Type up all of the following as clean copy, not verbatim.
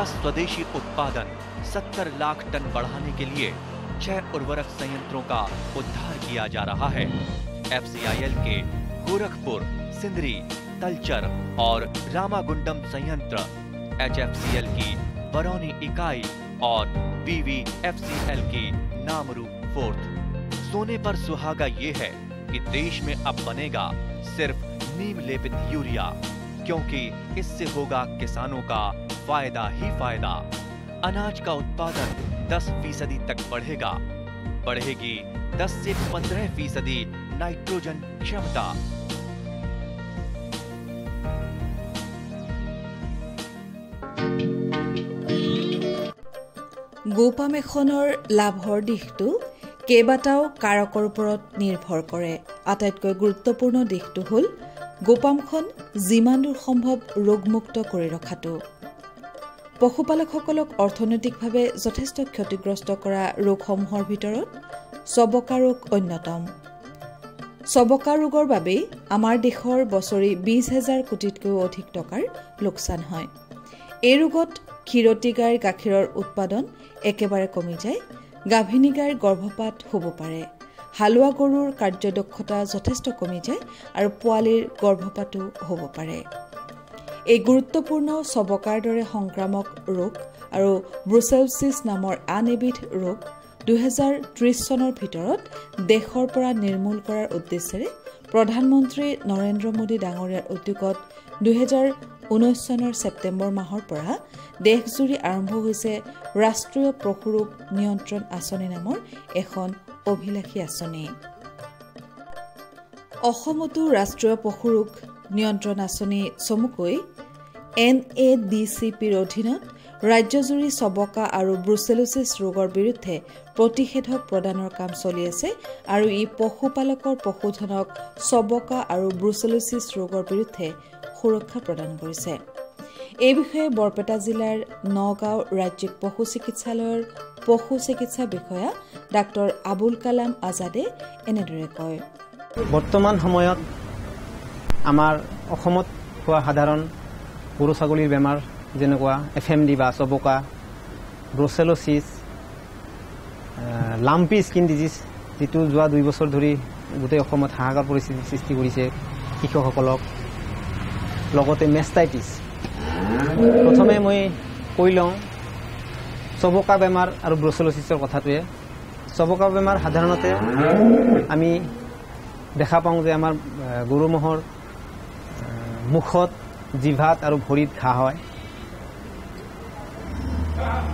का स्वदेशी उत्पादन 70 लाख टन बढ़ाने के लिए 6 उर्वरक संयंत्रों का उद्धार किया जा रहा है। FCIL के गोरखपुर, सिंदरी, तलचर और रामागुंडम संयंत्र, HFCL की बरौनी इकाई और BVFCL की नामरू फोर्थ। सोने पर सुहागा ये है कि देश में अब बनेगा सिर्फ नीम लेपित यूरिया, क्योंकि इससे होगा किसानों का फायदा ही फायदा। अनाज का उत्पादन 10% तक बढ़ेगा। बढ़ेगी 10 से 15% नाइट्रोजन क्षमता। গোপামেখনৰ লাভৰ দিশটো কেইবাটাও কাৰকৰ ওপৰত নিৰ্ভৰ কৰে। আটাইতকৈ গুৰুত্বপূৰ্ণ দিশটো হ'ল গোপামখন যিমান দূৰ সম্ভৱ ৰোগমুক্ত কৰি ৰখাটো। পশুপালকসকলক অৰ্থনৈতিকভাৱে যথেষ্ট ক্ষতিগ্ৰস্ত কৰা ৰোগসমূহৰ ভিতৰত চবকা ৰোগ অন্যতম। চবকা ৰোগৰ বাবে আমাৰ দেশৰ বছৰি 20,000 কোটিতকৈও অধিক টকাৰ লোকচান হয়। এই ৰোগত ক্ষীৰতী গাইৰ গাখীৰৰ উৎপাদন একেবাৰে কমি যায়। গাভিনী গাইৰ গৰ্ভপাত হ'ব পাৰে। হালোৱা গৰুৰ কাৰ্যদক্ষতা যথেষ্ট কমি যায় আৰু পোৱালিৰ গৰ্ভপাতো হ'ব পাৰে। এই গুৰুত্বপূৰ্ণ চবকাৰ দৰে সংক্ৰামক ৰোগ আৰু ব্ৰুচেলোচিছ নামৰ আন এবিধ ৰোগ 2030 চনৰ ভিতৰত দেশৰ পৰা নিৰ্মূল কৰাৰ উদ্দেশ্যেৰে প্ৰধানমন্ত্ৰী নৰেন্দ্ৰ মোদী ডাঙৰীয়াৰ উদ্যোগত 2019 চনৰ ছেপ্টেম্বৰ মাহৰ পৰা দেশজুৰি আৰম্ভ হৈছে ৰাষ্ট্ৰীয় পশুৰোগ নিয়ন্ত্ৰণ আঁচনি নামৰ এখন অভিলাষী আঁচনি। অসমতো ৰাষ্ট্ৰীয় পশুৰোগ নিয়ন্ত্ৰণ আঁচনি চমুকৈ NADCPৰ অধীনত ৰাজ্যজুৰি চবকা আৰু ব্ৰুচেলোচিছ ৰোগৰ বিৰুদ্ধে প্ৰতিষেধক প্ৰদানৰ কাম চলি আছে আৰু ই পশুপালকৰ পশুধনক চবকা আৰু ব্ৰুচেলোচিছ ৰোগৰ বিৰুদ্ধে সুৰক্ষা প্ৰদান কৰিছে। এই বিষয়ে বৰপেটা জিলাৰ নগাঁও ৰাজ্যিক পশু চিকিৎসালয়ৰ পশু চিকিৎসা বিষয়া ডাক্তৰ আবুল কালাম আজাদে এনেদৰে কয়। বৰ্তমান সময়ত আমাৰ অসমত হোৱা সাধাৰণ গৰু ছাগলীৰ বেমাৰ যেনেকুৱা FMD বা চবকা, ব্ৰুচেলোচিছ, লাম্পি স্কিন ডিজিজ, যিটো যোৱা 2 বছৰ ধৰি গোটেই অসমত হাহাকাৰ পৰিস্থিতিৰ সৃষ্টি কৰিছে কৃষকসকলক, লগতে মেষ্টাইটিছ। প্ৰথমে মই কৈ লওঁ চবকা বেমাৰ আৰু ব্ৰুচেলোচিছৰ কথাটোৱে। চবকা বেমাৰ সাধাৰণতে আমি দেখা পাওঁ যে আমাৰ গৰু ম'হৰ মুখত, জিভাত আৰু ভৰিত ঘাঁ হয়।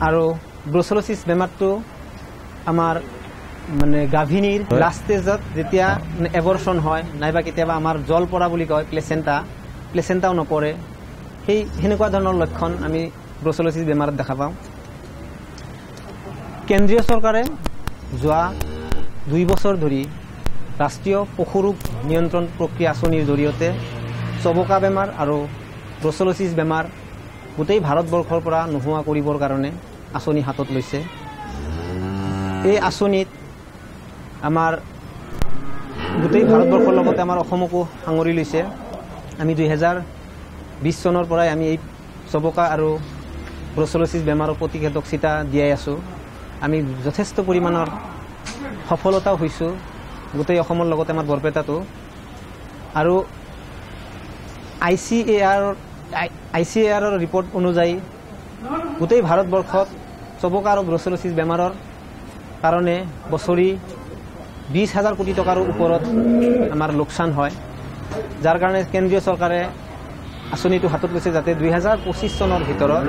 আৰু ব্ৰুচেলোচিছ বেমাৰটো আমাৰ মানে গাভিনীৰ লাষ্ট ষ্টেজত যেতিয়া এবৰ্চন হয়, নাইবা কেতিয়াবা আমাৰ জল পৰা বুলি কয় প্লেচেণ্টাও নপৰে, সেনেকুৱা ধৰণৰ লক্ষণ আমি ব্ৰুচেলোচিছ বেমাৰত দেখা পাওঁ। কেন্দ্ৰীয় চৰকাৰে যোৱা 2 বছৰ ধৰি ৰাষ্ট্ৰীয় পশুৰোগ নিয়ন্ত্ৰণ প্ৰক্ৰিয়া আঁচনিৰ জৰিয়তে চবকা বেমাৰ আৰু ব্ৰুচেলোচিছ বেমাৰ গোটেই ভাৰতবৰ্ষৰ পৰা নোহোৱা কৰিবৰ কাৰণে আঁচনি হাতত লৈছে। এই আঁচনিত আমাৰ গোটেই ভাৰতবৰ্ষৰ লগতে আমাৰ অসমকো সাঙুৰি লৈছে। আমি 2020 চনৰ পৰাই আমি এই চবকা আৰু ব্ৰুচেলোচিছ বেমাৰৰ প্ৰতিষেধক চিটা দিয়াই আছোঁ। আমি যথেষ্ট পৰিমাণৰ সফলতাও হৈছোঁ গোটেই অসমৰ লগতে আমাৰ বৰপেটাটো। আৰু ICAR ৰিপৰ্ট অনুযায়ী গোটেই ভাৰতবৰ্ষত চবকা আৰু ব্ৰুচেলোচিছ বেমাৰৰ কাৰণে বছৰি 20,000 কোটি টকাৰ ওপৰত আমাৰ লোকচান হয়, যাৰ কাৰণে কেন্দ্ৰীয় চৰকাৰে আঁচনিটো হাতত লৈছে যাতে 2025 চনৰ ভিতৰত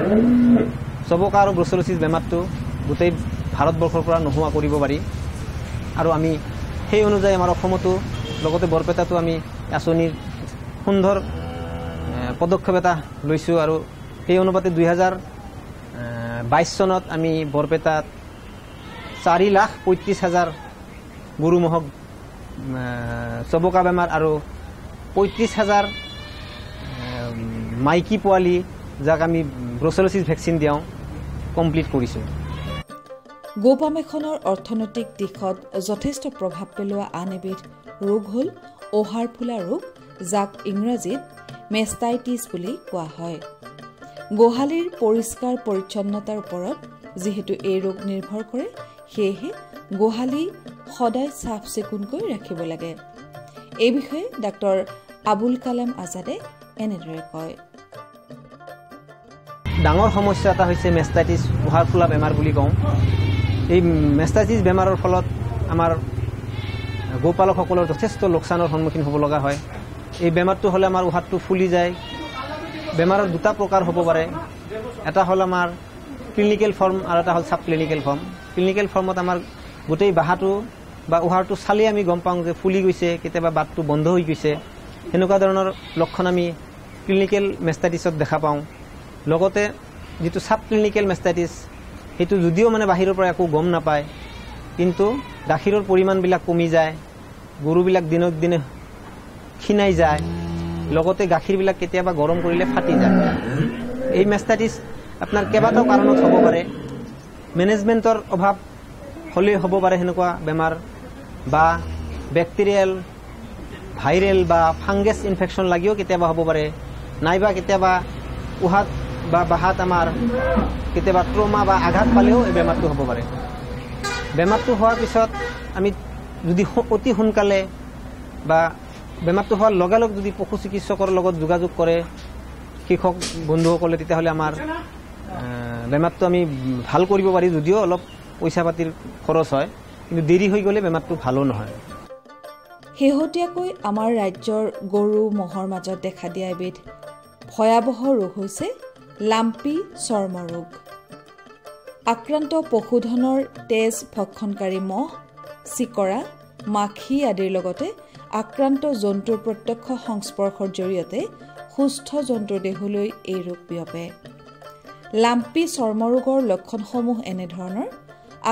চবকা আৰু ব্ৰুচেলোচিছ বেমাৰটো গোটেই ভাৰতবৰ্ষৰ পৰা নোহোৱা কৰিব পাৰি। আৰু আমি সেই অনুযায়ী আমাৰ অসমতো লগতে বৰপেটাতো আমি আঁচনিৰ সুন্দৰ পদক্ষেপ এটা লৈছোঁ। আৰু সেই অনুপাতে 2022 চনত আমি বৰপেটাত 4,35,000 গৰু ম'হক চবকা বেমাৰ আৰু 35,000 মাইকী পোৱালি যাক আমি ব্ৰুচেলোচিছ ভেকচিন দিওঁ কমপ্লিট কৰিছোঁ। গোপামেখনৰ অৰ্থনৈতিক দিশত যথেষ্ট প্ৰভাৱ পেলোৱা আন এবিধ ৰোগ হ'ল অহাৰ ফুলা ৰোগ, যাক ইংৰাজীত মেষ্টাইটিছ বুলি কোৱা হয়। গোহালিৰ পৰিষ্কাৰ পৰিচ্ছন্নতাৰ ওপৰত যিহেতু এই ৰোগ নিৰ্ভৰ কৰে, সেয়েহে গোহালি সদায় চাফ চিকুণকৈ ৰাখিব লাগে। এই বিষয়ে ডাক্তৰ আবুল কালাম আজাদে এনেদৰে কয়। ডাঙৰ সমস্যা এটা হৈছে মেষ্টাইটিছ উহাৰ ফুলা বেমাৰ বুলি কওঁ। এই মেষ্টাইটিছ বেমাৰৰ ফলত আমাৰ গোপালকসকলৰ যথেষ্ট লোকচানৰ সন্মুখীন হ'ব লগা হয়। এই বেমাৰটো হ'লে আমাৰ উহাৰটো ফুলি যায়। বেমাৰৰ দুটা প্ৰকাৰ হ'ব পাৰে, এটা হ'ল আমাৰ ক্লিনিকেল ফৰ্ম আৰু এটা হ'ল চাব ক্লিনিকেল ফৰ্ম। ক্লিনিকেল ফৰ্মত আমাৰ গোটেই বাহাটো বা উহাৰটো চালি আমি গম পাওঁ যে ফুলি গৈছে, কেতিয়াবা বাটটো বন্ধ হৈ গৈছে। সেনেকুৱা ধৰণৰ লক্ষণ আমি ক্লিনিকেল মেষ্টাইটিছত দেখা পাওঁ। লগতে যিটো চাব ক্লিনিকেল মেষ্টাইটিছ, সেইটো যদিও মানে বাহিৰৰ পৰা একো গম নাপায়, কিন্তু গাখীৰৰ পৰিমাণবিলাক কমি যায়, গৰুবিলাক দিনক দিনে ক্ষীণাই যায়, লগতে গাখীৰবিলাক কেতিয়াবা গৰম কৰিলে ফাটি যায়। এই মেষ্টাইটিছ আপোনাৰ কেইবাটাও কাৰণত হ'ব পাৰে। মেনেজমেণ্টৰ অভাৱ হ'লে হ'ব পাৰে সেনেকুৱা বেমাৰ, বা বেক্টেৰিয়েল, ভাইৰেল বা ফাংগাছ ইনফেকশ্যন লাগিও কেতিয়াবা হ'ব পাৰে, নাইবা কেতিয়াবা উহাত বা বাহাত আমাৰ কেতিয়াবা ট্ৰমা বা আঘাত পালেও এই বেমাৰটো হ'ব পাৰে। বেমাৰটো হোৱাৰ পিছত আমি যদি অতি সোনকালে বা বেমাৰটো হোৱাৰ লগে লগে যদি পশু চিকিৎসকৰ লগত যোগাযোগ কৰে কৃষক বন্ধুসকলে, তেতিয়াহ'লে আমাৰ বেমাৰটো আমি ভাল কৰিব পাৰি, যদিও অলপ পইচা পাতিৰ খৰচ হয়, কিন্তু দেৰি হৈ গ'লে বেমাৰটো ভালো নহয়। শেহতীয়াকৈ আমাৰ ৰাজ্যৰ গৰু ম'হৰ মাজত দেখা দিয়া এবিধ ভয়াৱহ ৰোগ হৈছে লাম্পি চৰ্ম ৰোগ। আক্ৰান্ত পশুধনৰ তেজ ভক্ষণকাৰী মহ, চিকৰা, মাখি আদিৰ লগতে আক্ৰান্ত জন্তুৰ প্ৰত্যক্ষ সংস্পৰ্শৰ জৰিয়তে সুস্থ জন্তুৰ দেহলৈ এই ৰোগ বিয়পে। লাম্পি চৰ্মৰোগৰ লক্ষণসমূহ এনেধৰণৰ: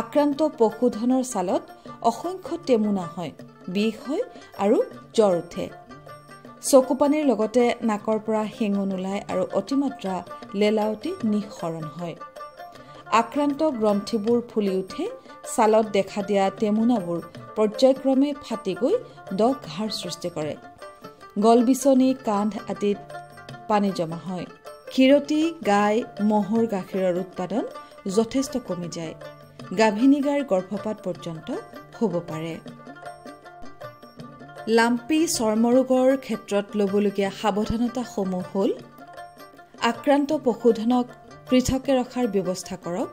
আক্ৰান্ত পশুধনৰ ছালত অসংখ্য টেমুনা হয়, বিষ হয় আৰু জ্বৰ উঠে। চকুপানীৰ লগতে নাকৰ পৰা শেঙুন ওলায় আৰু অতিমাত্ৰা লেলাৱতি নিঃসৰণ হয়। আক্ৰান্ত গ্ৰন্থিবোৰ ফুলি উঠে, ছালত দেখা দিয়া টেমুনাবোৰ পৰ্যায়ক্ৰমে ফাটি গৈ দ ঘাঁৰ সৃষ্টি কৰে। গলবিচনী, কান্ধ আদিত পানী জমা হয়। ক্ষীৰতী গাই, ম'হৰ গাখীৰৰ উৎপাদন যথেষ্ট কমি যায়। গাভিনী গাইৰ গৰ্ভপাত পৰ্যন্ত হ'ব পাৰে। লাম্পি চৰ্মৰোগৰ ক্ষেত্ৰত ল'বলগীয়া সাৱধানতাসমূহ হ'ল: আক্ৰান্ত পশুধনক পৃথকে ৰখাৰ ব্যৱস্থা কৰক।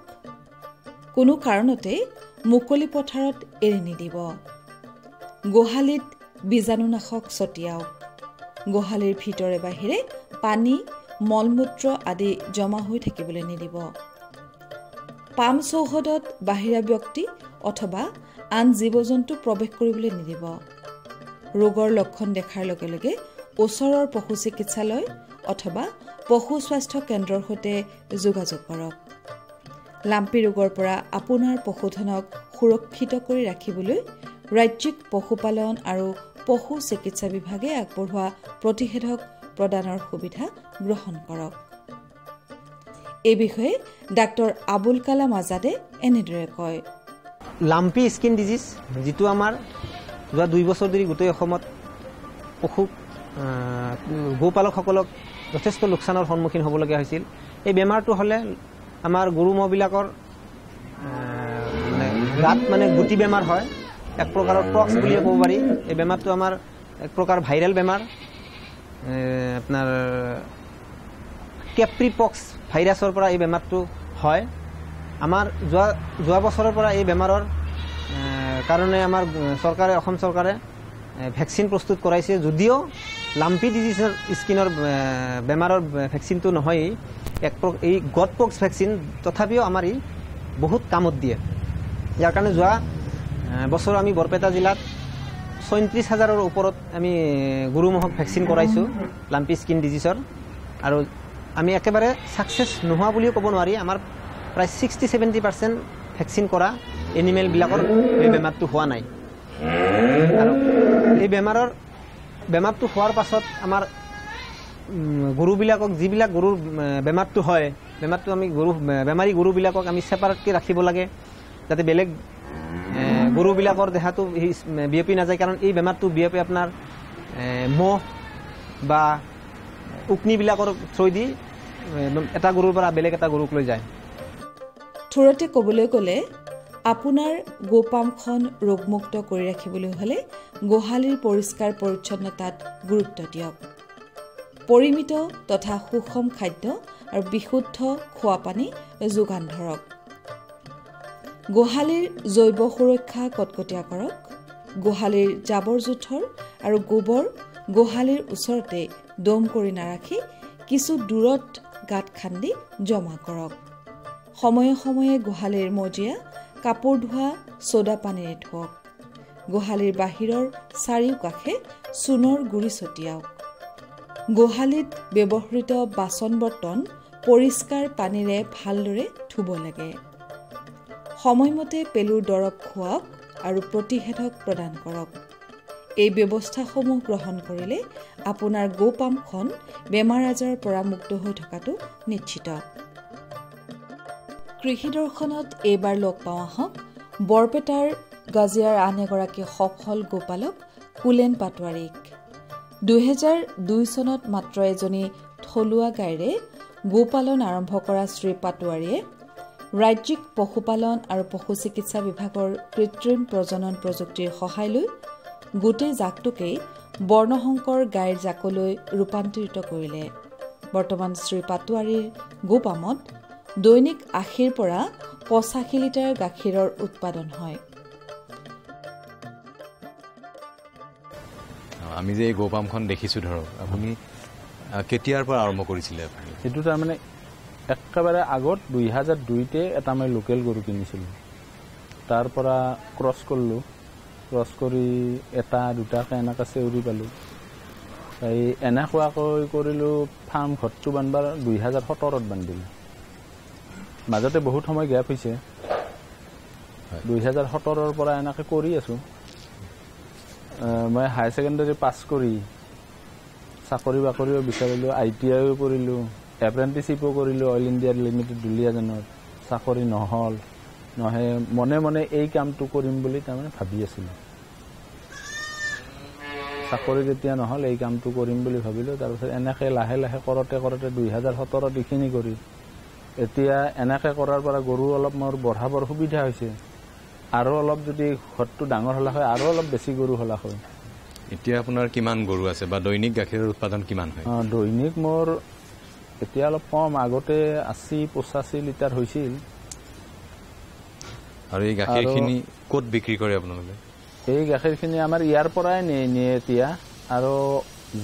কোনো কাৰণতে মুকলি পথাৰত এৰি নিদিব। গোহালিত বীজাণুনাশক ছটিয়াওক। গোহালিৰ ভিতৰে বাহিৰে পানী, মলমূত্ৰ আদি জমা হৈ থাকিবলৈ নিদিব। পাম চৌহদত বাহিৰা ব্যক্তি অথবা আন জীৱ জন্তু প্ৰৱেশ কৰিবলৈ নিদিব। ৰোগৰ লক্ষণ দেখাৰ লগে লগে ওচৰৰ পশু চিকিৎসালয় অথবা পশু স্বাস্থ্য কেন্দ্ৰৰ সৈতে যোগাযোগ কৰক। লাম্পি ৰোগৰ পৰা আপোনাৰ পশুধনক সুৰক্ষিত কৰি ৰাখিবলৈ ৰাজ্যিক পশুপালন আৰু পশু চিকিৎসা বিভাগে আগবঢ়োৱা প্ৰতিষেধক প্ৰদানৰ সুবিধা গ্ৰহণ কৰক। এই বিষয়ে ডাক্তৰ আবুল কালাম আজাদে এনেদৰে কয়। লাম্পি স্কিন ডিজিজ, যিটো আমাৰ যোৱা 2 বছৰ ধৰি গোটেই অসমত পশু গোপালকসকলক যথেষ্ট লোকচানৰ সন্মুখীন হ'বলগীয়া হৈছিল। এই বেমাৰটো হ'লে আমাৰ গৰু ম'হবিলাকৰ গাত মানে গুটি বেমাৰ হয়, এক প্ৰকাৰৰ পক্স বুলিয়ে ক'ব পাৰি। এই বেমাৰটো আমাৰ এক প্ৰকাৰ ভাইৰেল বেমাৰ। আপোনাৰ কেপ্ৰি পক্স ভাইৰাছৰ পৰা এই বেমাৰটো হয়। আমাৰ যোৱা বছৰৰ পৰা এই বেমাৰৰ কাৰণে আমাৰ চৰকাৰে, অসম চৰকাৰে ভেকচিন প্ৰস্তুত কৰাইছে। যদিও লাম্পি ডিজিজৰ স্কিনৰ বেমাৰৰ ভেকচিনটো নহয়েই, এই গট পক্স ভেকচিন, তথাপিও আমাৰ ই বহুত কামত দিয়ে। ইয়াৰ কাৰণে যোৱা বছৰ আমি বৰপেটা জিলাত ৩৬,০০০ৰ ওপৰত আমি গৰু ম'হক ভেকচিন কৰাইছোঁ লাম্পি স্কিন ডিজিজৰ। আৰু আমি একেবাৰে ছাকচেছ নোহোৱা বুলিও ক'ব নোৱাৰি। আমাৰ প্ৰায় 60-70% ভেকচিন কৰা এনিমেলবিলাকৰ এই বেমাৰটো হোৱা নাই। আৰু এই বেমাৰটো হোৱাৰ পাছত আমাৰ গৰুবিলাকক, যিবিলাক গৰুৰ বেমাৰটো হয়, বেমাৰটো আমি বেমাৰী গৰুবিলাকক আমি ছেপাৰেটকৈ ৰাখিব লাগে, যাতে বেলেগ গৰুবিলাকৰ দেহাটো বিয়পি নাযায়। কাৰণ এই বেমাৰটো বিয়পি আপোনাৰ মহ বা উকনিবিলাকৰ থ্ৰুদি এটা গৰুৰ পৰা বেলেগ এটা গৰুক লৈ যায়। থোৰতে ক'বলৈ গ'লে আপোনাৰ গোপামখন ৰোগমুক্ত কৰি ৰাখিবলৈ হ'লে গোহালিৰ পৰিষ্কাৰ পৰিচ্ছন্নতাত গুৰুত্ব দিয়ক। পৰিমিত তথা সুষম খাদ্য আৰু বিশুদ্ধ খোৱা পানী যোগান ধৰক। গোহালিৰ জৈৱ সুৰক্ষা কটকটীয়া কৰক। গোহালিৰ জাবৰ জোঁথৰ আৰু গোবৰ গোহালিৰ ওচৰতে দম কৰি নাৰাখি কিছু দূৰত গাঁত খান্দি জমা কৰক। সময়ে সময়ে গোহালিৰ মজিয়া কাপোৰ ধোৱা ছ'ডা পানীৰে ধুৱক। গোহালিৰ বাহিৰৰ চাৰিওকাষে চূণৰ গুৰি ছটিয়াওক। গোহালিত ব্যৱহৃত বাচন বৰ্তন পৰিষ্কাৰ পানীৰে ভালদৰে ধুব লাগে। সময়মতে পেলুৰ দৰৱ খুৱাওক আৰু প্ৰতিষেধক প্ৰদান কৰক। এই ব্যৱস্থাসমূহ গ্ৰহণ কৰিলে আপোনাৰ গোপামখন বেমাৰ আজাৰৰ পৰা মুক্ত হৈ থকাটো নিশ্চিত। কৃষি দৰ্শনত এইবাৰ লগ পাওঁ আহক বৰপেটাৰ গাজিয়াৰ আন এগৰাকী সফল গোপালক কুলেন পাটোৱাৰীক। 2002 চনত মাত্ৰ এজনী থলুৱা গাইৰে গোপালন আৰম্ভ কৰা শ্ৰী পাটোৱাৰীয়ে ৰাজ্যিক পশুপালন আৰু পশু চিকিৎসা বিভাগৰ কৃত্ৰিম প্ৰজনন প্ৰযুক্তিৰ সহায় লৈ গোটেই জাকটোকেই বৰ্ণশংকৰ গাইৰ জাকলৈ ৰূপান্তৰিত কৰিলে। বৰ্তমান শ্ৰী পাটোৱাৰীৰ গোপামত দৈনিক 80ৰ পৰা 85 লিটাৰ গাখীৰৰ উৎপাদন হয়। আমি যে এই গোপামখন দেখিছোঁ ধৰক, আপুনি কেতিয়াৰ পৰা আৰম্ভ কৰিছিলে? সেইটো তাৰমানে একেবাৰে আগত 2002তে এটা মই লোকেল গৰু কিনিছিলোঁ। তাৰ পৰা ক্ৰছ কৰিলোঁ। ক্ৰছ কৰি এটা দুটাকৈ এনেকৈ চেউৰি পালোঁ। এই এনেকুৱাকৈ কৰিলোঁ। ফাৰ্ম ঘৰটো বান্ধিবাৰ 2017ত বান্ধিলোঁ। মাজতে বহুত সময় গেপ হৈছে। 2017ৰ পৰা এনেকৈ কৰি আছোঁ। মই হায়াৰ ছেকেণ্ডেৰী পাছ কৰি চাকৰি বাকৰিও বিচাৰিলোঁ, ITIও কৰিলোঁ, এপ্ৰেণ্টিচিপো কৰিলোঁ অইল ইণ্ডিয়া লিমিটেড দুলীয়াজানত। চাকৰি নহয় মনে মনে এই কামটো কৰিম বুলি তাৰমানে ভাবি আছিলোঁ। চাকৰি যেতিয়া নহ'ল এই কামটো কৰিম বুলি ভাবিলোঁ। তাৰপিছত এনেকৈ লাহে লাহে কৰোঁতে 2017ত এইখিনি কৰি এতিয়া এনেকৈ কৰাৰ পৰা গৰু অলপ মোৰ বঢ়াবৰ সুবিধা হৈছে। আৰু অলপ যদি ঘৰটো ডাঙৰ হ'লা হয় আৰু অলপ বেছি গৰু হ'লা হয়। এতিয়া আপোনাৰ কিমান গৰু আছে বা দৈনিক গাখীৰৰ উৎপাদন কিমান হয়? দৈনিক মোৰ এতিয়া অলপ কম। আগতে 80-85 লিটাৰ হৈছিল। আৰু এই গাখীৰখিনি ক'ত বিক্ৰী কৰে আপোনালোকে? এই গাখীৰখিনি আমাৰ ইয়াৰ পৰাই নিয়ে এতিয়া। আৰু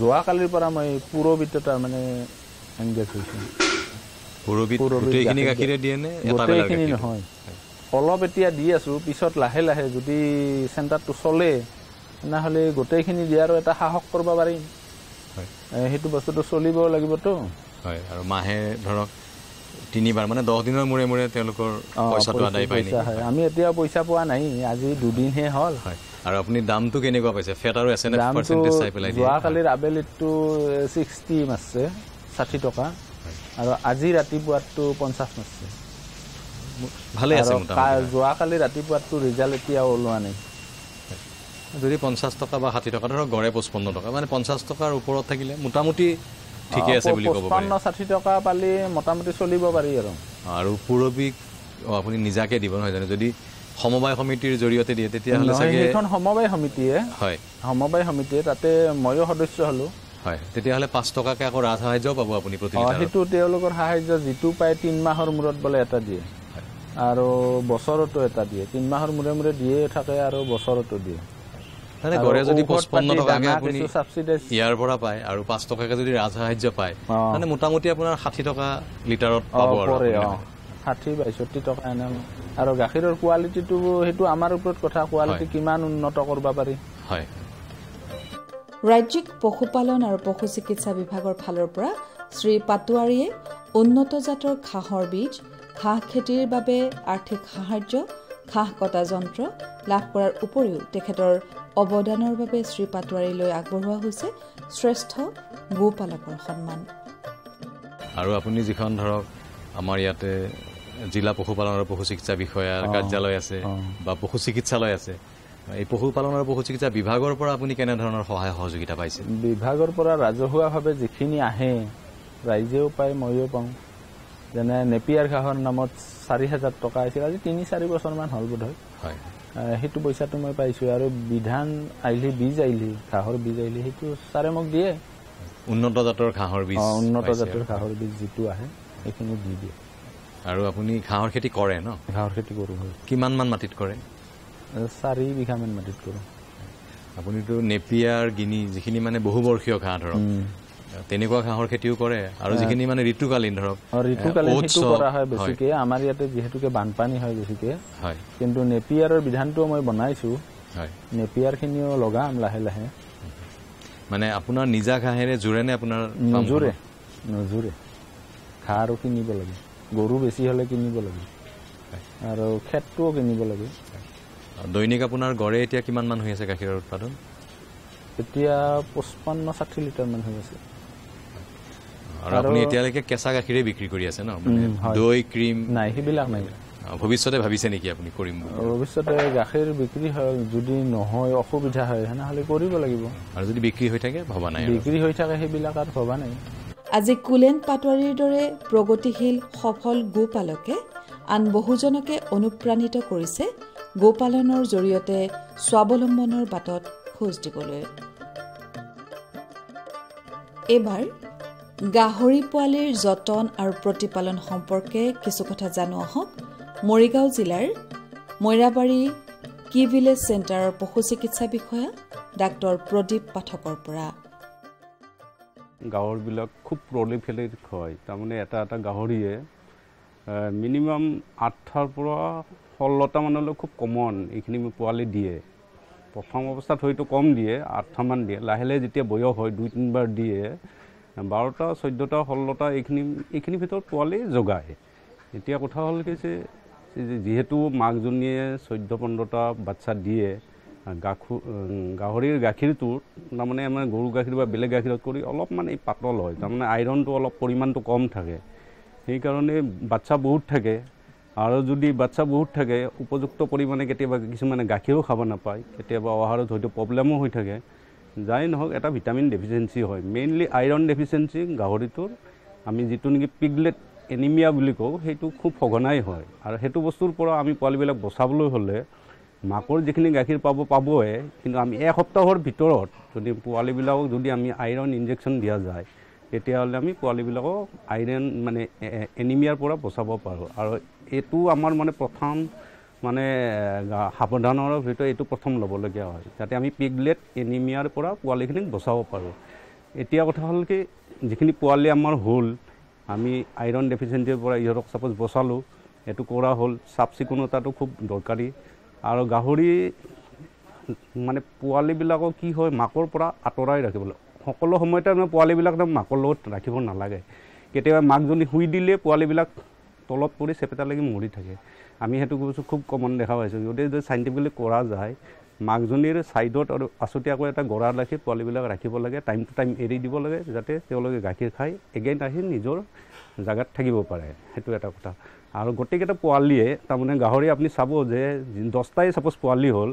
যোৱাকালিৰ পৰা মই পুৰবিত তাৰমানে এংগেজ হৈছোঁ। গোটেইখিনি গাখীৰে দিয়ে নে? গোটেইখিনি নহয়, অলপ এতিয়া দি আছোঁ। পিছত লাহে লাহে যদি চেণ্টাৰটো চলে তেনেহ'লে গোটেইখিনি দিয়াৰো এটা সাহস কৰিব পাৰিম। সেইটো বস্তুটো চলিব লাগিবতো। হয়, আৰু মাহে ধৰক 3বাৰ মানে 10 দিনৰ মূৰে মূৰে তেওঁলোকৰ পইচাটো আদায় পায় নেকি? আমি এতিয়া পইচা পোৱা নাই, আজি 2 দিনহে হ'ল। হয়, আৰু আপুনি দামটো কেনেকুৱা পাইছে? ফেট আৰু SNF পাৰ্চেণ্টেজ চাই পেলাই দিয়ে? যোৱাকালিৰ আবেলিটো 60 মাৰিছে, 60 টকা। আৰু আজি ৰাতিপুৱাটো 50 মাৰিছে। ভালে আছে। যোৱাকালি ৰাতিপুৱাটো ৰিজাল্ট এতিয়াও ওলোৱা নাই। যদি 50 টকা বা 60 টকা ধৰক গড়ে 55 টকা, মানে 50 টকাৰ ওপৰত থাকিলে মোটামুটি ঠিকে আছে বুলি ক'ব পাৰি। 55-60 টকা পালে মোটামুটি চলিব পাৰি। আৰু পুৰবীক আপুনি নিজাকে দিব নহয় জানো? যদি সমবায় সমিতিৰ জৰিয়তে দিয়ে তেতিয়াহ'লে চাগে সেইখন সমবায় সমিতিয়ে। হয়, সমবায় সমিতিয়ে, তাতে ময়ো সদস্য হ'লোঁ। হয়, তেতিয়াহ'লে 5 টকাকৈ আকৌ ৰাজ সাহায্যও পাব আপুনি প্ৰতি লিটাৰত। সেইটো তেওঁলোকৰ সাহায্য যিটো পায় 3 মাহৰ মূৰত বোলে এটা দিয়ে। আৰু বছৰতো এটা দিয়ে। 3 মাহৰ মূৰে মূৰে দিয়ে থাকে আৰু বছৰতো দিয়ে। গড়ে যদি 55 টকাকৈ আপুনি ইয়াৰ পৰা পায় আৰু 5 টকাকৈ যদি ৰাজ সাহায্য পায়, মানে মোটামুটি আপোনাৰ 60 টকা লিটাৰত পাব। আৰু 60-62 টকা এনে। আৰু গাখীৰৰ কোৱালিটিটো সেইটো আমাৰ ওপৰত কথা, কোৱালিটি কিমান উন্নত কৰিব পাৰি। হয়, ৰাজ্যিক পশুপালন আৰু পশু চিকিৎসা বিভাগৰ ফালৰ পৰা শ্ৰী পাটোৱাৰীয়ে উন্নত জাতৰ ঘাঁহৰ বীজ, ঘাঁহ খেতিৰ বাবে আৰ্থিক সাহায্য, ঘাঁহ কটা যন্ত্ৰ লাভ কৰাৰ উপৰিও তেখেতৰ অৱদানৰ বাবে শ্ৰী পাটোৱাৰীলৈ আগবঢ়োৱা হৈছে শ্ৰেষ্ঠ গোপালকৰ সন্মান। আৰু আপুনি যিখন ধৰক আমাৰ ইয়াতে জিলা পশুপালন আৰু পশু চিকিৎসা বিষয়াৰ কাৰ্যালয় আছে বা পশু চিকিৎসালয় আছে, এই পশুপালন আৰু পশু চিকিৎসা বিভাগৰ পৰা আপুনি কেনেধৰণৰ সহায় সহযোগিতা পাইছে? বিভাগৰ পৰা ৰাজহুৱাভাৱে যিখিনি আহে ৰাইজেও পায় ময়ো পাওঁ যেনে নেপিয়াৰ ঘাঁহৰ নামত 4,000 টকা আছিল আজি 3-4 বছৰমান হ'ল বোধহয় হয় সেইটো পইচাটো মই পাইছোঁ আৰু বিধান আহিলে বীজ আহিলে ঘাঁহৰ বীজ আহিলে সেইটো ছাৰে মোক দিয়ে উন্নত জাতৰ ঘাঁহৰ বীজ উন্নত জাতৰ ঘাঁহৰ বীজ যিটো আহে সেইখিনি দি দিয়ে আৰু আপুনি ঘাঁহৰ খেতি কৰে ন ঘাঁহৰ খেতি কৰোঁ কিমান মান মাটিত কৰে 4 বিঘামান মাটিত কৰোঁ আপুনিতো নেপিয়াৰ গিনি যিখিনি মানে বহুবৰ্ষীয় ঘাঁহ ধৰক তেনেকুৱা ঘাঁহৰ খেতিও কৰে আৰু যিখিনি মানে ঋতুকালীন ধৰক ঋতুকালীন সেইটো কৰা হয় বেছিকে আমাৰ ইয়াতে যিহেতুকে বানপানী হয় বেছিকে হয় কিন্তু নেপিয়াৰৰ বিধানটো মই বনাইছোঁ হয় নেপিয়াৰখিনিও লগাম লাহে লাহে মানে আপোনাৰ নিজা ঘাঁহেৰে জোৰে নে আপোনাৰ নজোৰে ঘাঁহ আৰু কিনিব লাগে গৰু বেছি হ'লে কিনিব লাগে আৰু খেতটোও কিনিব লাগে দৈনিক আপোনাৰ গড়ে এতিয়া কিমান মান হৈ আছে গাখীৰৰ উৎপাদন এতিয়া 55-60 লিটাৰমান হৈ আছে আৰু আপুনি এতিয়ালৈকে কেঁচা গাখীৰে বিক্ৰী কৰি আছে ন দৈ ক্ৰীম নাই সেইবিলাক নাই ভৱিষ্যতে ভাবিছে নেকি আপুনি কৰিম ভৱিষ্যতে গাখীৰ বিক্ৰী হয় যদি নহয় অসুবিধা হয় তেনেহ'লে কৰিব লাগিব আৰু যদি বিক্ৰী হৈ থাকে ভবা নাই বিক্ৰী হৈ থাকে সেইবিলাক আৰু ভবা নাই আজি কুলেন পাটোৱাৰীৰ দৰে প্ৰগতিশীল সফল গোপালকে আন বহুজনকে অনুপ্ৰাণিত কৰিছে গোপালনৰ জৰিয়তে স্বাৱলম্বনৰ বাটত খোজ দিবলৈ এবাৰ গাহৰি পোৱালিৰ যতন আৰু প্ৰতিপালন সম্পৰ্কে কিছু কথা জানো আহক মৰিগাঁও জিলাৰ মৈৰাবাৰী কি ভিলেজ চেণ্টাৰৰ পশু চিকিৎসা বিষয়া ডাক্তৰ প্ৰদীপ পাঠকৰ পৰা গাহৰিবিলাক খুব প্ৰলিফেৰিক হয় তাৰমানে এটা গাহৰিয়ে মিনিমাম 8টাৰ পৰা 16টা মানলৈ খুব কমন এইখিনি পোৱালি দিয়ে প্ৰথম অৱস্থাত হয়তো কম দিয়ে 8টামান দিয়ে লাহে লাহে যেতিয়া বয়স হয় 2-3 বাৰ দিয়ে 12টা 14টা 16টা এইখিনি ভিতৰত পোৱালি জগায় এতিয়া কথা হ'ল কি যে যিহেতু মাকজনীয়ে 14-15টা বাচ্চা দিয়ে গাহৰিৰ গাখীৰটো তাৰমানে আমাৰ গৰু গাখীৰ বা বেলেগ গাখীৰত কৰি অলপমান এই পাতল হয় তাৰমানে আইৰণটো অলপ পৰিমাণটো কম থাকে সেইকাৰণে বাচ্চা বহুত থাকে আৰু যদি বাচ্চা বহুত থাকে উপযুক্ত পৰিমাণে কেতিয়াবা কিছুমানে গাখীৰো খাব নাপায় কেতিয়াবা আহাৰত হয়তো প্ৰব্লেমো হৈ থাকে যাই নহওক এটা ভিটামিন ডেফিচিয়েঞ্চি হয় মেইনলি আইৰণ ডেফিচিয়েঞ্চি গাহৰিটোৰ আমি যিটো নেকি পিগলেট এনিমিয়া বুলি কওঁ সেইটো খুব সঘনাই হয় আৰু সেইটো বস্তুৰ পৰা আমি পোৱালিবিলাক বচাবলৈ হ'লে মাকৰ যিখিনি গাখীৰ পাবই কিন্তু আমি এসপ্তাহৰ ভিতৰত যদি পোৱালিবিলাকক যদি আমি আইৰণ ইনজেকশ্যন দিয়া যায় তেতিয়াহ'লে আমি পোৱালিবিলাকক আইৰণ মানে এনিমিয়াৰ পৰা বচাব পাৰোঁ আৰু এইটো আমাৰ মানে প্ৰথম মানে সাৱধানৰ ভিতৰত এইটো প্ৰথম ল'বলগীয়া হয় যাতে আমি পিগলেট এনিমিয়াৰ পৰা পোৱালিখিনিক বচাব পাৰোঁ এতিয়া কথা হ'ল কি যিখিনি পোৱালি আমাৰ হ'ল আমি আইৰণ ডেফিচিয়েঞ্চিৰ পৰা ইহঁতক ছাপ'জ বচালোঁ এইটো কৰা হ'ল চাফ চিকুণতাটো খুব দৰকাৰী আৰু গাহৰি মানে পোৱালিবিলাকক কি হয় মাকৰ পৰা আঁতৰাই ৰাখিব লাগে সকলো সময়তে মানে পোৱালিবিলাক মাকৰ লগত ৰাখিব নালাগে কেতিয়াবা মাকজনী শুই দিলে পোৱালিবিলাক তলত পৰি চেপেটা লাগি মৰি থাকে আমি সেইটো বস্তু খুব কমন দেখা পাইছোঁ যদি চাইণ্টিফিকেলি কৰা যায় মাকজনীৰ ছাইডত আৰু আছুতীয়াকৈ এটা গড়াল ৰাখি পোৱালিবিলাক ৰাখিব লাগে টাইম টু টাইম এৰি দিব লাগে যাতে তেওঁলোকে গাখীৰ খাই এগেইন আহি নিজৰ জেগাত থাকিব পাৰে সেইটো এটা কথা আৰু গোটেইকেইটা পোৱালিয়ে তাৰমানে গাহৰি আপুনি চাব যে 10টাই ছাপ'জ পোৱালি হ'ল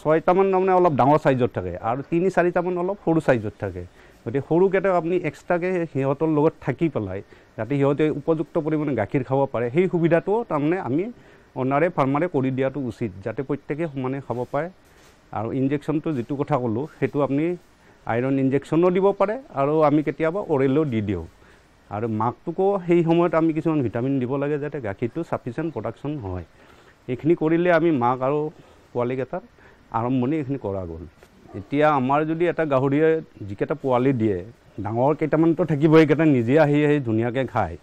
6টামান তাৰমানে অলপ ডাঙৰ ছাইজত থাকে আৰু 3-4টামান অলপ সৰু ছাইজত থাকে গতিকে সৰুকেইটাক আপুনি এক্সট্ৰাকৈ সিহঁতৰ লগত থাকি পেলাই যাতে সিহঁতে উপযুক্ত পৰিমাণে গাখীৰ খাব পাৰে সেই সুবিধাটো তাৰমানে আমি অনাৰে ফাৰ্মাৰে কৰি দিয়াটো উচিত যাতে প্ৰত্যেকে সমানে খাব পাৰে আৰু ইনজেকশ্যনটো যিটো কথা ক'লোঁ সেইটো আপুনি আইৰণ ইনজেকশ্যনো দিব পাৰে আৰু আমি কেতিয়াবা অৰেলো দি দিওঁ আৰু মাকটোকো সেই সময়ত আমি কিছুমান ভিটামিন দিব লাগে যাতে গাখীৰটো ছাফিচিয়েণ্ট প্ৰডাকশ্যন হয় এইখিনি কৰিলে আমি মাক আৰু পোৱালিকেইটাৰ আৰম্ভণি এইখিনি কৰা গ'ল এতিয়া আমাৰ যদি এটা গাহৰিয়ে যিকেইটা পোৱালি দিয়ে ডাঙৰ কেইটামানতো থাকিব সেইকেইটা নিজে আহি ধুনীয়াকৈ খায়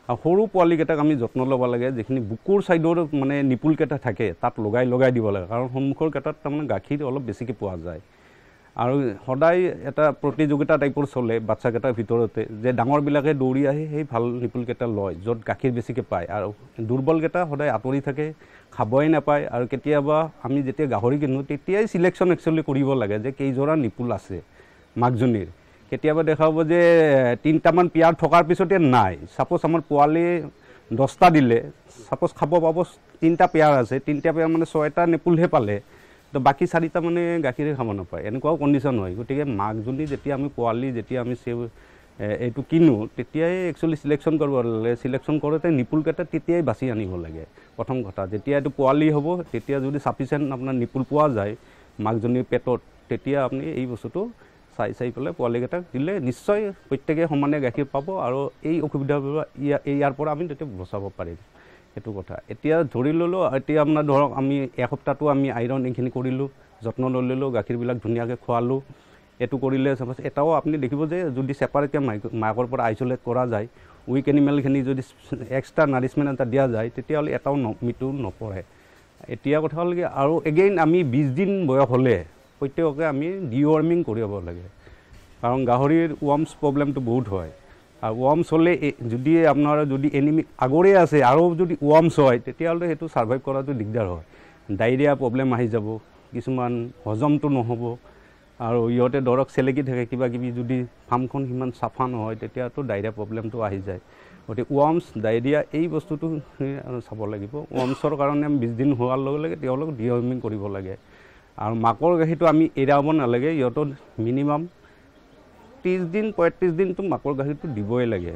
আৰু সৰু পোৱালিকেইটাক আমি যত্ন ল'ব লাগে যিখিনি বুকুৰ ছাইডৰ মানে নিপুলকেইটা থাকে তাত লগাই দিব লাগে কাৰণ সন্মুখৰ কেইটাত তাৰমানে গাখীৰ অলপ বেছিকৈ পোৱা যায় আৰু সদায় এটা প্ৰতিযোগিতা টাইপৰ চলে বাচ্চাকেইটাৰ ভিতৰতে যে ডাঙৰবিলাকে দৌৰি আহি সেই ভাল নিপুলকেইটা লয় য'ত গাখীৰ বেছিকৈ পায় আৰু দুৰ্বলকেইটা সদায় আঁতৰি থাকে খাবই নাপায় আৰু কেতিয়াবা আমি যেতিয়া গাহৰি কিনো তেতিয়াই চিলেকশ্যন একচুৱেলি কৰিব লাগে যে কেইযোৰা নিপুল আছে মাকজনীৰ কেতিয়াবা দেখা হ'ব যে 3টামান পেয়াৰ থকাৰ পিছতে নাই ছাপ'জ আমাৰ পোৱালি 10টা দিলে ছাপ'জ খাব পাব 3টা পেয়াৰ আছে 3টা পেয়াৰ মানে 6টা নিপুলহে পালে তো বাকী 4টা মানে গাখীৰে খাব নাপায় এনেকুৱাও কণ্ডিশ্যন হয় গতিকে মাকজনী যেতিয়া আমি পোৱালি যেতিয়া আমি এইটো কিনো তেতিয়াই একচুৱেলি চিলেকশ্যন কৰিব লাগে। চিলেকশ্যন কৰোঁতে নিপুলকেইটা তেতিয়াই বাছি আনিব লাগে। প্ৰথম কথা, যেতিয়া এইটো পোৱালি হ'ব তেতিয়া যদি চাফিচিয়েণ্ট আপোনাৰ নিপুল পোৱা যায় মাকজনীৰ পেটত, তেতিয়া আপুনি এই বস্তুটো চাই পেলাই পোৱালিকেইটাক দিলে নিশ্চয় প্ৰত্যেকে সমানে গাখীৰ পাব আৰু এই অসুবিধাবোৰ ইয়াৰ পৰা আমি তেতিয়া বচাব পাৰিম। সেইটো কথা। এতিয়া ধৰি ল'লোঁ, এতিয়া আপোনাৰ ধৰক আমি এসপ্তাহটো আমি আইৰণ এইখিনি কৰিলোঁ, যত্ন লৈ ল'লোঁ, গাখীৰবিলাক ধুনীয়াকৈ খোৱালোঁ। এইটো কৰিলে এটাও আপুনি দেখিব যে যদি ছেপাৰেটকৈ মাকৰ পৰা আইচলেট কৰা যায়, উইক এনিমেলখিনি যদি এক্সট্ৰা নাৰিছমেণ্ট এটা দিয়া যায়, তেতিয়াহ'লে এটাও মৃত্যু নপৰে। এতিয়া কথা হ'ল কি, আৰু এগেইন আমি 20 দিন বয়স হ'লে প্ৰত্যেককে আমি ডিৱৰ্মিং কৰিব লাগে, কাৰণ গাহৰিৰ ৱৰ্মছ প্ৰব্লেমটো বহুত হয়। আৰু ৱৰ্মছ হ'লে যদি আপোনাৰ যদি এনিমি আগৰে আছে আৰু যদি ৱৰ্মছ হয়, তেতিয়াহ'লে সেইটো ছাৰ্ভাইভ কৰাটো দিগদাৰ হয়। ডায়েৰিয়া প্ৰব্লেম আহি যাব, কিছুমান হজমটো নহ'ব, আৰু ইহঁতে ধৰক চেলেকি থাকে কিবা কিবি, যদি ফাৰ্মখন সিমান চাফা নহয় তেতিয়াতো ডায়েৰিয়া প্ৰব্লেমটো আহি যায়। গতিকে ৱৰ্মছ, ডায়েৰিয়া এই বস্তুটো চাব লাগিব। ৱৰ্মছৰ কাৰণে 20 দিন হোৱাৰ লগে লগে তেওঁলোক ডিৱৰ্মিং কৰিব লাগে। আৰু মাকৰ গাখীৰটো আমি এৰাব নালাগে, সিহঁতৰ মিনিমাম 30 দিন 35 দিনটো মাকৰ গাখীৰটো দিবই লাগে।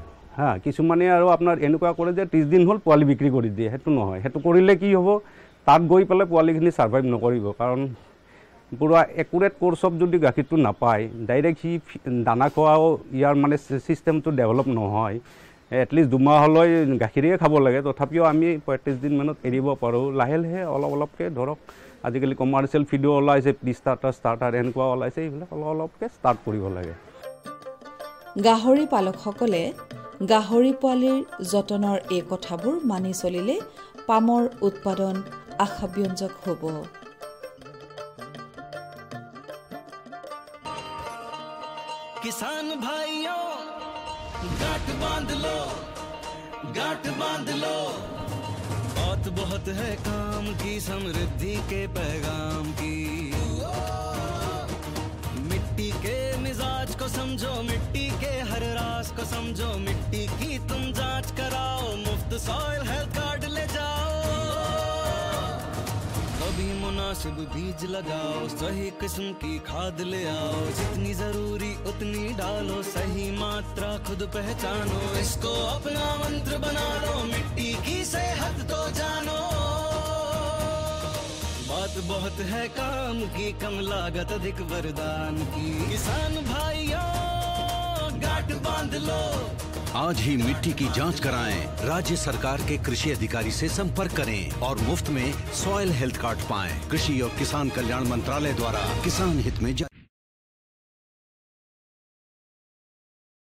কিছুমানে আৰু আপোনাৰ এনেকুৱা কৰে যে 30 দিন হ'ল পোৱালি বিক্ৰী কৰি দিয়ে, সেইটো নহয়। সেইটো কৰিলে কি হ'ব, তাত গৈ পেলাই পোৱালিখিনি ছাৰ্ভাইভ নকৰিব, কাৰণ পুৰা একুৰেট কোৰ্চত যদি গাখীৰটো নাপায়, ডাইৰেক্ট সি দানা খোৱাও ইয়াৰ মানে ছিষ্টেমটো ডেভেলপ নহয়। এটলিষ্ট 2 মাহলৈ গাখীৰেই খাব লাগে, তথাপিও আমি 35 দিনমানত এৰিব পাৰোঁ। লাহে লাহে অলপকৈ ধৰক আজিকালি কমাৰ্চিয়েল ফিডো ওলাইছে, ষ্টাৰ্টাৰ এনেকুৱা ওলাইছে, এইবিলাক অলপকৈ ষ্টাৰ্ট কৰিব লাগে। গাহৰি পালকসকলে গাহৰি পোৱালিৰ যতনৰ এই কথাবোৰ মানি চলিলে পামৰ উৎপাদন আশাব্যঞ্জক হ'ব। किसान भाइयों गांठ बांध लो, गांठ बांध लो, बहुत है काम की, समृद्धि के पैगाम की। मिट्टी के मिजाज को समझो, मिट्टी के हर राज को समझो, मिट्टी की तुम जांच कराओ, मुफ्त सॉइल हेल्थ कार्ड ले जाओ। कभी मुनासिब बीज लगाओ, सही किस्म की खाद ले आओ, जितनी जरूरी उतनी डालो, सही मात्रा खुद पहचानो, इसको अपना मंत्र बना लो, मिट्टी की सेहत तो जानो। बात बहुत है काम की, कम लागत अधिक वरदान की। किसान भाइयों गांठ बांध लो, आज ही मिट्टी की जांच कराएं। राज्य सरकार के कृषि अधिकारी से संपर्क करें और मुफ्त में सॉइल हेल्थ कार्ड पाएं। कृषि और किसान कल्याण मंत्रालय द्वारा किसान हित में